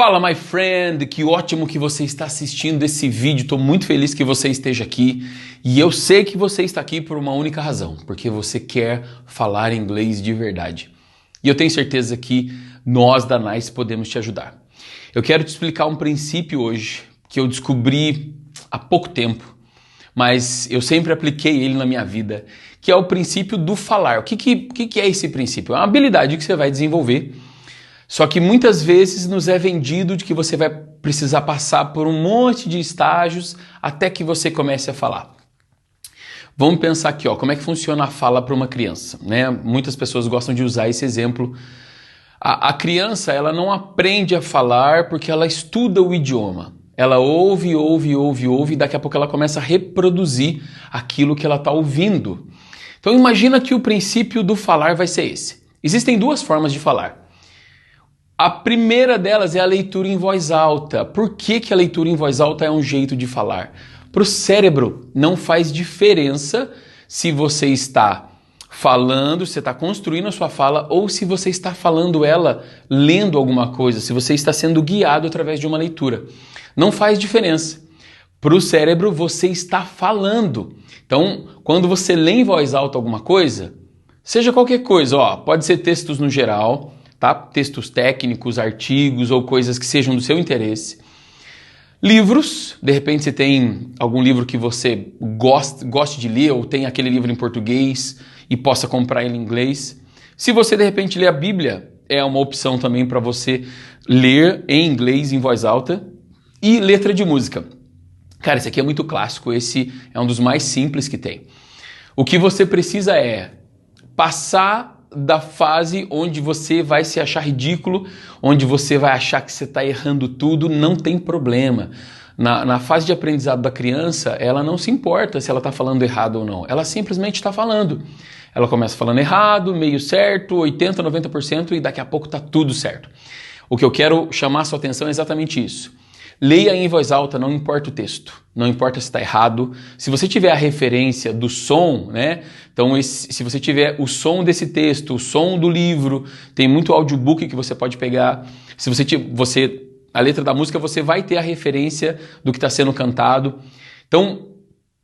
Fala, my friend, que ótimo que você está assistindo esse vídeo, estou muito feliz que você esteja aqui e eu sei que você está aqui por uma única razão, porque você quer falar inglês de verdade. E eu tenho certeza que nós da NICE podemos te ajudar. Eu quero te explicar um princípio hoje que eu descobri há pouco tempo, mas eu sempre apliquei ele na minha vida, que é o princípio do falar. O que é esse princípio? É uma habilidade que você vai desenvolver. Só que muitas vezes nos é vendido de que você vai precisar passar por um monte de estágios até que você comece a falar. Vamos pensar aqui, como é que funciona a fala para uma criança, né? Muitas pessoas gostam de usar esse exemplo. A criança, ela não aprende a falar porque ela estuda o idioma. Ela ouve e daqui a pouco ela começa a reproduzir aquilo que ela está ouvindo. Então imagina que o princípio do falar vai ser esse. Existem duas formas de falar. A primeira delas é a leitura em voz alta. Por que a leitura em voz alta é um jeito de falar? Para o cérebro não faz diferença se você está falando, se você está construindo a sua fala ou se você está falando ela lendo alguma coisa, se você está sendo guiado através de uma leitura. Não faz diferença. Para o cérebro você está falando. Então, quando você lê em voz alta alguma coisa, seja qualquer coisa, pode ser textos no geral, tá? Textos técnicos, artigos ou coisas que sejam do seu interesse. Livros, de repente você tem algum livro que você goste de ler ou tem aquele livro em português e possa comprar ele em inglês. Se você de repente lê a Bíblia, é uma opção também para você ler em inglês em voz alta. E letra de música. Cara, esse aqui é muito clássico, esse é um dos mais simples que tem. O que você precisa é passar da fase onde você vai se achar ridículo, onde você vai achar que você está errando tudo, não tem problema. Na fase de aprendizado da criança, ela não se importa se ela está falando errado ou não, ela simplesmente está falando. Ela começa falando errado, meio certo, 80%, 90% e daqui a pouco está tudo certo. O que eu quero chamar a sua atenção é exatamente isso. Leia em voz alta, não importa o texto, não importa se está errado. Se você tiver a referência do som, né? Então, se você tiver o som desse texto, o som do livro, tem muito audiobook que você pode pegar. Se a letra da música, você vai ter a referência do que está sendo cantado. Então,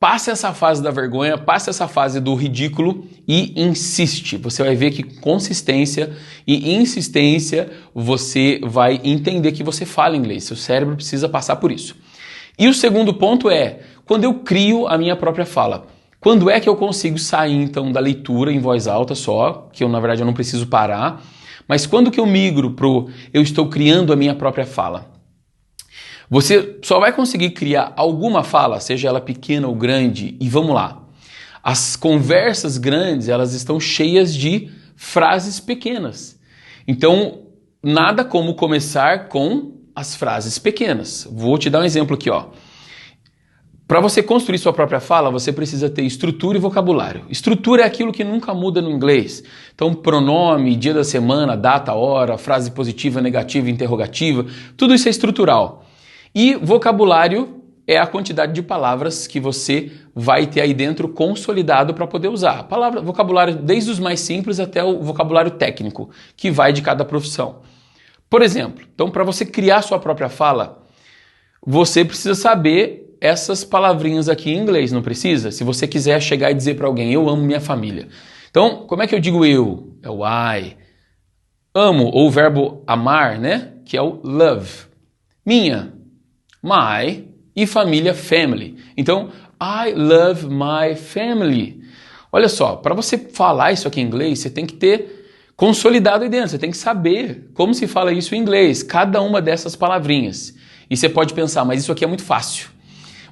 passe essa fase da vergonha, passe essa fase do ridículo e insiste. Você vai ver que consistência e insistência você vai entender que você fala inglês. Seu cérebro precisa passar por isso. E o segundo ponto é quando eu crio a minha própria fala. Quando é que eu consigo sair então da leitura em voz alta só, que na verdade eu não preciso parar, mas quando que eu migro pro eu estou criando a minha própria fala? Você só vai conseguir criar alguma fala, seja ela pequena ou grande, e vamos lá. As conversas grandes, elas estão cheias de frases pequenas. Então, nada como começar com as frases pequenas. Vou te dar um exemplo aqui, Para você construir sua própria fala, você precisa ter estrutura e vocabulário. Estrutura é aquilo que nunca muda no inglês. Então, pronome, dia da semana, data, hora, frase positiva, negativa, interrogativa, tudo isso é estrutural. E vocabulário é a quantidade de palavras que você vai ter aí dentro consolidado para poder usar. Vocabulário desde os mais simples até o vocabulário técnico, que vai de cada profissão. Por exemplo, então para você criar sua própria fala, você precisa saber essas palavrinhas aqui em inglês, não precisa? Se você quiser chegar e dizer para alguém, eu amo minha família. Então, como é que eu digo eu? É o I. Amo, ou o verbo amar, né? Que é o love. Minha. My e família, family. Então, I love my family. Olha só, para você falar isso aqui em inglês, você tem que ter consolidado aí dentro, você tem que saber como se fala isso em inglês, cada uma dessas palavrinhas. E você pode pensar, mas isso aqui é muito fácil.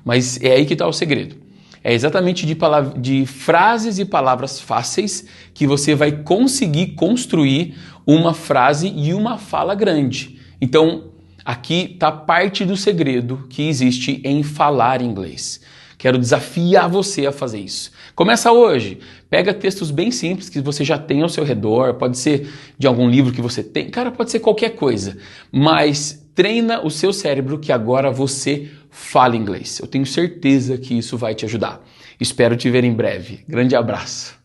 Mas é aí que está o segredo. É exatamente de frases e palavras fáceis que você vai conseguir construir uma frase e uma fala grande. Então, aqui está parte do segredo que existe em falar inglês. Quero desafiar você a fazer isso. Começa hoje. Pega textos bem simples que você já tem ao seu redor. Pode ser de algum livro que você tem. Cara, pode ser qualquer coisa. Mas treina o seu cérebro que agora você fala inglês. Eu tenho certeza que isso vai te ajudar. Espero te ver em breve. Grande abraço.